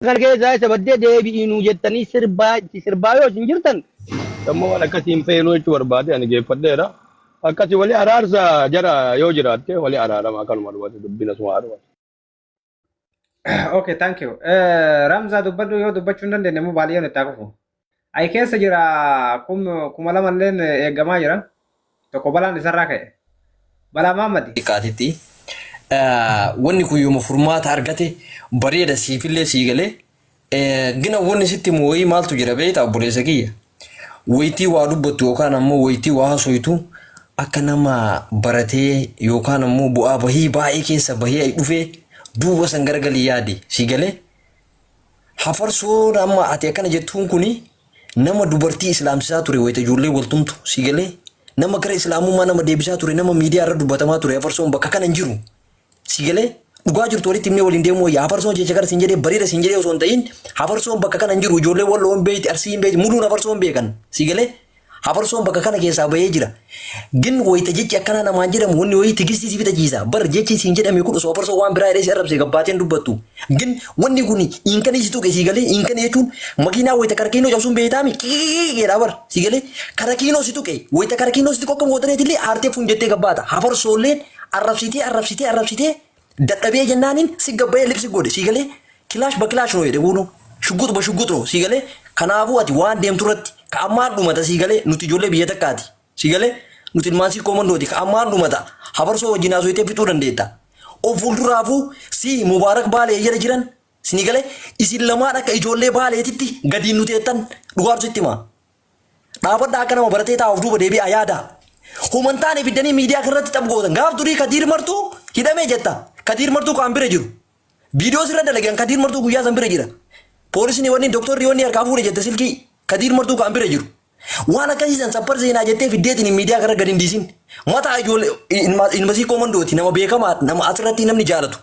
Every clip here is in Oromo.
كان كذا زي سبدي ده بينو جتني سربايو سنجرتن ثم ولا كتيم فيلو يشور بعد يعني كيف فديرا أكتي ولي أرارسا جرا يوجرات كي ولي أرارا ما كانوا مروات دبنا سواروا Okay, thank you. Ramza dubbadhu yoo dubbachuu hin dandeenye immoo baay'ee itti hafuuf. Ayi keessa jira kuma lama illeen eegamaa jira. Tokko balaan isarraa ka'e. Balaa Maammadi. Qaatiti. Wanni kun yooma furmaata argate bareeda siifillee sii galee gina wanni sitti moo'ii maaltu jira beektaa obboleessa kiyya. Wayitii waa dubbattu yookaan ammoo wayitii waa haasoftu akka nama baratee yookaan ammoo bu'aa bahii baay'ee keessa bahee dhufee duuba san garagalii yaade sii galee. Hafarsoon amma ati akkana jettuun kuni nama dubartii islaamsisaa ture wayita ijoollee waltumtu sii galee. Nama gara islaamummaa nama deebisaa ture nama miidiyaa irra dubbatamaa ture hafarsoon bakka kana hin jiru. Si galee dhugaa jirtu walitti himnee waliin deemuu wayyaa hafarsoon jecha gara siin jedhee bareeda siin jedhee osoo hin ta'in hafarsoon bakka kana hin jiru ijoollee walloon beeyti arsii hin beeyti muduun hafarsoon beekan si galee hafarsoon bakka kana keessaa bahee jira. Gin wayita jechi akkana namaan jedhamu wanni wayii tigistii si fitachiisa bar jechi siin jedhame kun osoo hafarsoon waan biraa jedhee si arrabsee gabbaateen dubbattu. Gin wanni kun hinkanii si tuqe si galee hinkanii jechuun makiinaa wayita karakiinoo cabsuun beeytaami qiiqeedha bar si galee karakiinoo si tuqe wayita karakiinoo si tuqe akka mootareetillee aartee fuun jettee gabbaata hafarsoolleen arrabsitee dadhabee jennaanin si gabbayee lipsi godhe si galee kilaash ba kilaash noo jedhe guutuu shuggutu ba shuggutu si galee kanaafuu ati waan deemtu irratti ka ammaan dhumata si galee nuti ijoollee biyya takkaati si galee nuti ilmaan si koomandooti ka ammaan dhumata hafarsoo wajjin haasofitee fixuu dandeetta. Of fuulduraafuu si mubaarak baalee jala jiran si galee isin lamaan akka ijoollee baaleetitti gadiin nuti eettan dhugaatu sitti himaa. Dhaabadhaa akka nama baratee taa'uuf duuba deebi'aa yaada. Humantaan ibiddanii miidiyaa kanarratti xabgootan gaaf durii Kadiir Martuu hidhamee jetta. Kadiir Martuu kan bira jiru. Viidiyoo sirra dalagan Kadiir Martuu guyyaa san bira jira. Poolisni wanni doktorri wanni harkaa fuudhe jette silkii Kadiir Martuu kan bira jiru. Waan akkasiisan sappar seenaa jettee fiddeetiin miidiyaa kanarra gadi hin dhiisin. Mataa ijoollee ilmasii koomandooti nama beekamaa nama asirratti namni jaalatu.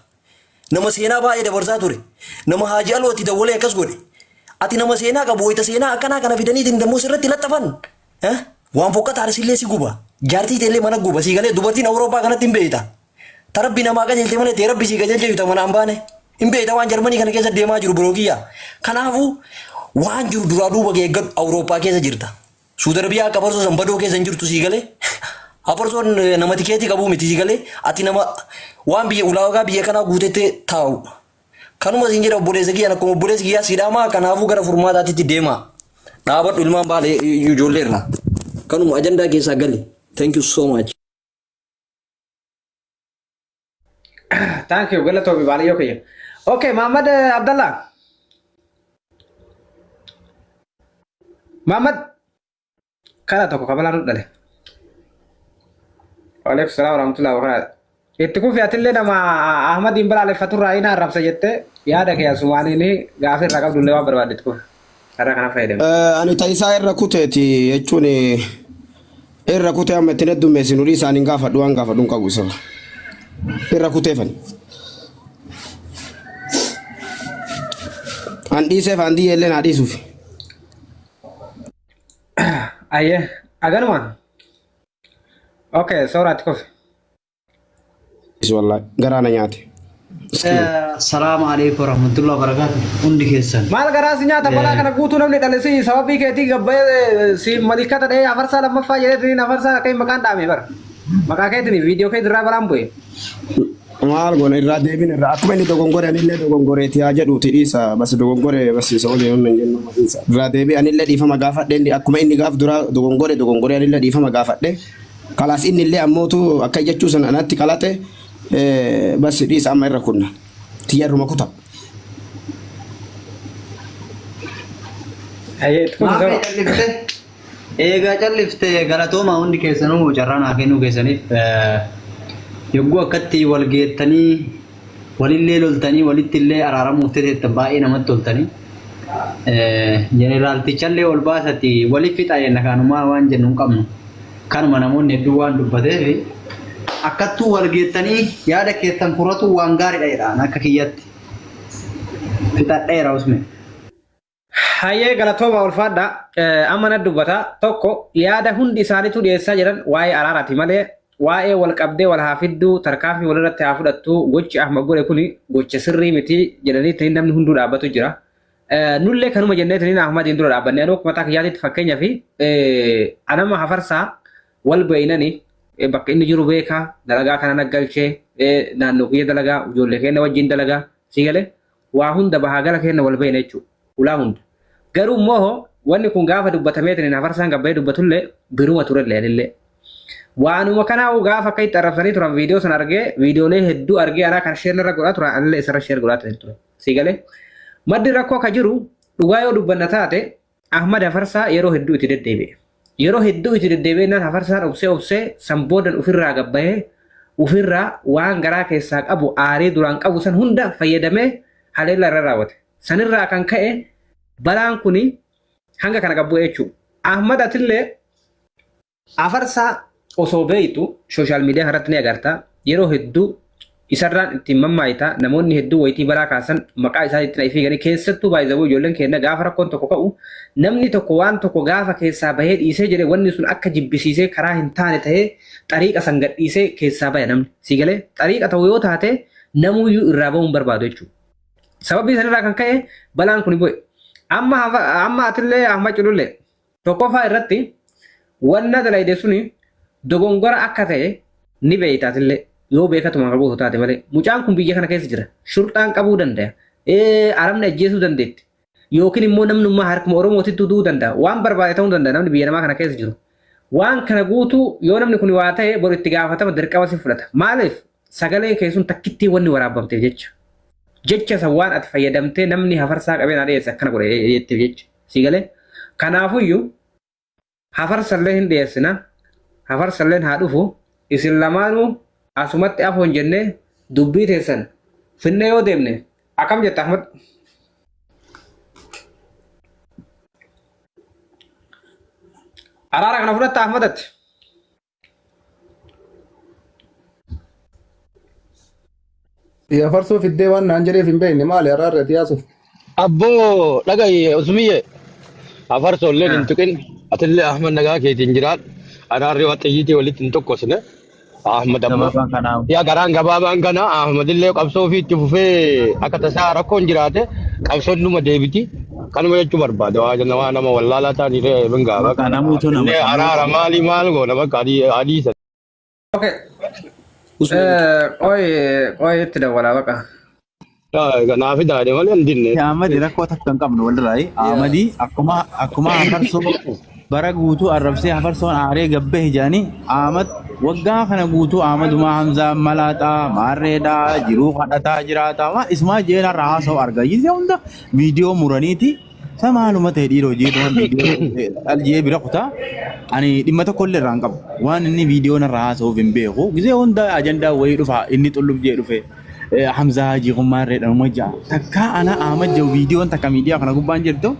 Nama seenaa baay'ee dabarsaa ture. Nama haajii alooti dawwalee akkas godhe. Ati nama seenaa qabu wayita seenaa akkanaa kana fidaniitiin dammoo sirratti laxxafan. Waan fokkata arsillee si guba. Jaartii teellee mana guba si galee dubartiin Awurooppaa kanatti hin beeyta. Tarabbi namaa qajeelte malee tee rabbi si qajeelche yuuta mana hin baane. Hin beeyta waan Jarmanii kana keessa deemaa jiru birookiyyaa. Kanaafuu waan jiru duraa duuba geeggadhu Awurooppaa keessa jirta. Suudi Arabiyaa akka farsoo san badoo keessa hin jirtu si galee. Hafarsoon nama tikeetii qabuu miti si galee. Ati nama waan biyya ulaagaa biyya kanaa guutettee taa'u. Kanuma siin jedha obboleessa kiyyan akkuma obboleessi kiyyaa siidhamaa kanaafuu gara furmaataatti deema. Dhaabadhu ilmaan baalee ijoollee irraa. Kanuma ajandaa keessaa gali. Thank you so much. Thank you. Gala tobi baay'ee okay. Okay, Muhammad Abdallah. Muhammad kana tokko kabalaan dhale. Waalaikum salaam warahmatullahi wabarakatuh. Itti kufi atillee nama Ahmad bin Balal faturraa ina arrabsa jette yaada kee Somaaliini gaafii irraa qabdullee waan barbaaddetu kun karra kana fayyadamu. Ani taayisaa irra kuteeti jechuun irra kutee amma itti heddummeessinu isaaniin gaafadhu waan gaafadhuun qabu isa irra kuteefan. An dhiiseef an diyyee illee naa dhiisuuf. Ayyee aganumaan. Okay, soorati kofi. Wallahi garaana nyaate. Assalamu alaikum warahmatullahi wabarakatuh. Undi keessan. Maal garaasi nyaata balaa kana guutuu namni dhale si sababii keetii gabbee si malikata dhee afarsaa lammaffaa jedheetiin afarsaa akka maqaan dhaame bara. Maqaa keetiin viidiyoo kee irraa balaan bu'e. Maal goona irraa deebin irraa akkuma inni dogongore anillee dogongoreeti haa jedhuuti dhiisa bas dogongore bas isa olee hin jennu maqinsa. Irraa deebi anillee dhiifama gaafadhe akkuma inni gaaf dura dogongore anillee dhiifama gaafadhe. Kalaas inni illee ammootu akka jechuu sana anatti qalate bas dhiisa amma irra kunna. Tiyyaruma kuta. Egaa callifte galatooma hundi keessanuu carraan haa kennuu keessaniif yogguu akkatti wal geettanii walillee loltanii walittillee araaramuuf teettan baay'ee namatti toltanii jeneraaltichallee ol baasatti waliif fixa jenna kanumaa waan jennu hin qabnu kanuma namoonni hedduu waan dubbateef akkattuu wal geettanii yaada keessan furatu waan gaariidha jedhaan akka kiyyatti fixadheera usme. Hayyee galatooma ulfaadha amma na dubbata tokko yaada hundi isaaniitu dhiyeessaa jiran waa'ee araaraati malee waa'ee wal qabdee wal haafidduu tarkaanfii walirratti haa fudhattu gochi Ahmad godhe kuni gocha sirrii miti jedhanii ta'in namni hunduu dhaabbatu jira. nullee kanuma jenneetiniin Ahmadiin dura dhaabbanne anuu mataa kiyyaatitti fakkeenyaa fi anama hafarsaa wal beeynanii bakka inni jiru beekaa dalagaa kana naggalchee naannoo kiyya dalagaa ijoollee keenya wajjin dalagaa si galee waa hunda bahaa gala keenya wal beeyna jechuudha ulaa hunda garuu immoo wanni kun gaafa dubbatameetiniin hafarsaan gabbee dubbatullee biruma turellee illee waanuma kanaa gaafa akka itti arrabsanii turan viidiyoo sana argee viidiyoolee hedduu argee anaa kan sheer irra godhaa turan anillee isarra sheer godhaa ture si galee maddi rakkoo akka jiru dhugaa yoo dubbanna taate Ahmad Hafarsaa yeroo hedduu itti deddeebi'e. Yeroo hedduu itti deddeebi'ennaan Hafarsaan obsee sanboodan ofirraa gabbahee ofirraa waan garaa keessaa qabu aarii duraan qabu san hunda fayyadamee haleella irra raawwate. Sanirraa kan ka'e balaan kuni hanga kana qabbu jechuudha. Ahmad atillee Hafarsaa osoo beeytu sooshaal miidiyaa irratti ni agarta yeroo hedduu isarraan ittiin mammaayita namoonni hedduu wayitii balaa kaasan maqaa isaa ittiin ifiganii keessattuu baay'izabuu ijoolleen keenya gaafa rakkoon tokko ka'u namni tokko waan tokko gaafa keessaa bahee dhiisee jedhe wanni sun akka jibbisiisee karaa hin taane ta'ee xariiqa san gadhiisee keessaa bahe namni si galee xariiqa ta'u yoo taate namuyyuu irraa bahuun barbaadu jechuudha. Sababii sanirraa kan ka'e balaan kun bu'e. Amma atillee Ahmad Culullee tokkoffaa irratti wanna dalayde suni dogongora akka ta'e ni beeyta atillee. Yoo beekatuma qabu taate malee mucaan kun biyya kana keessa jira shurxaan qabuu danda'a aramna ajjeesuu dandeetti yookiin immoo namnummaa harkuma oromootitti du'uu danda'a waan barbaade ta'uu danda'a namni biyya namaa kana keessa jiru waan kana guutuu yoo namni kun waa ta'e bor itti gaafatama dirqama si fudhata maaliif sagalee keessuun takkittii wanni waraabamteef jecha san waan ati fayyadamtee namni Hafarsaa qabeen dhiyeesse akkana godhe jetteef jecha si galee kanaafuyyuu Hafarsallee hin dhiyeessina Hafarsalleen haa dhufu isin lamaanuu asumatti afoon jennee dubbii teessan finne yoo deemne akkam jetta Ahmad? Araara kana fudhatta Ahmadatti? Farsoo fiddee waan naan jedheef hin beekne maali araarra yaasuuf? Abboo dhagaye Usmiyye Hafarsoolleen hin tuqin atillee Ahmad nagaa keetiin jiraadha. Araarri waa xiyyiitii walitti hin tokkosne. Ahmad amma yaa garaan gabaabaan kana Ahmadillee qabsoo fi itti fufee akka tasaa rakkoon jiraate qabsoon numa deebiti kanuma jechuu barbaade waa nama wallaalaa ta'anii bingaa bakka araara maal goona bakka adii sana. Okay. Qoy itti dawwalaa baqa. Naafi daadhee malee hin dinne. Ahmad rakkoo takka hin qabnu walirraa Ahmadi akkuma Hafarsoo bara guutuu arrabsee Hafarsoon aaree gabbee hijaanii Ahmad waggaa kana guutuu Ahmaduma Hamzaa malaaxaa maarreedhaa jiruu kadhataa jiraataa waan ismaa jeena raasoo argaa jirte hunda viidiyoo muraniiti samaaluma ta'e dhiiroo jeetuun viidiyoo aljee bira kutaa ani dhimma tokko illee irraan qabu waan inni viidiyoo narraa haasa'uuf hin beeku gisee hunda ajandaa wayii dhufa inni xulluf jee dhufe Hamzaa jiiqummaarreedhaan umajjaa takka ana Ahmad jiru viidiyoon takka miidiyaa kana gubbaan jirtu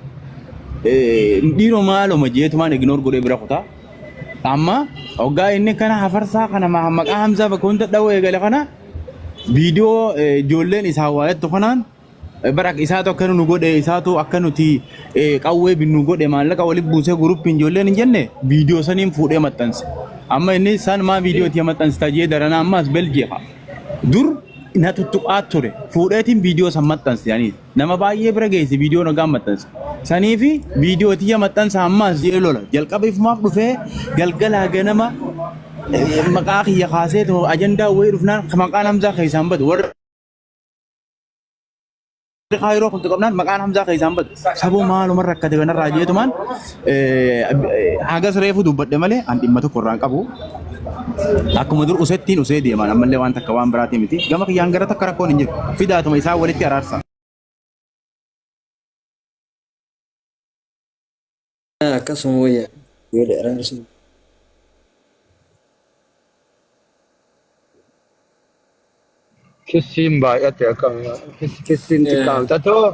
dhiiroo maaluma jeetumaan ignoor godhee bira kutaa amma ogaa inni kana Hafarsaa kana maqaa Hamzaa bakka hunda dhawoo eegale kana viidiyoo ijoolleen isaa waayettu kanaan bara isaatu akka nu godhe isaatu akka nuti qawwee binnu godhe maallaqa walitti buusee guruppiin ijoolleen hin jenne viidiyoo saniin fuudhee maxxanse amma inni isaan maa viidiyoo itti maxxansita jee darana ammaas beljeefa dur na tuttuqaa ture fuudheetiin viidiyoo san maxxanse yaani nama baay'ee bira geesse viidiyoo nagaan maxxanse saniifi viidiyoo tiyya maxxansa ammaas jee lola jalqaba ifumaaf dhufee galgalaa ganama maqaa kiyya kaasee ajandaa wayii dhufnaan maqaan Hamzaa keessaan badu warra Kaayiroo kun qabnaan maqaan Hamzaa keessaan badu saboo maaluma rakkate kanarraa jeetumaan hagas reefu dubbadhe malee an dhimma tokko irraan qabu akkuma dur usettiin usee deeman ammallee waan takka waan biraatii miti gama kiyyaan gara takka rakkoon hin jiru fidaatuma isaa walitti araarsa. Akkasuma wayyaa yoo dheeraarsu. Kissiin baay'ate akka kissiin xiqqaamta too.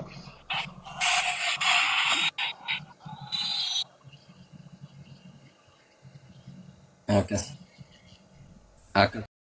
Akkas. Akkas.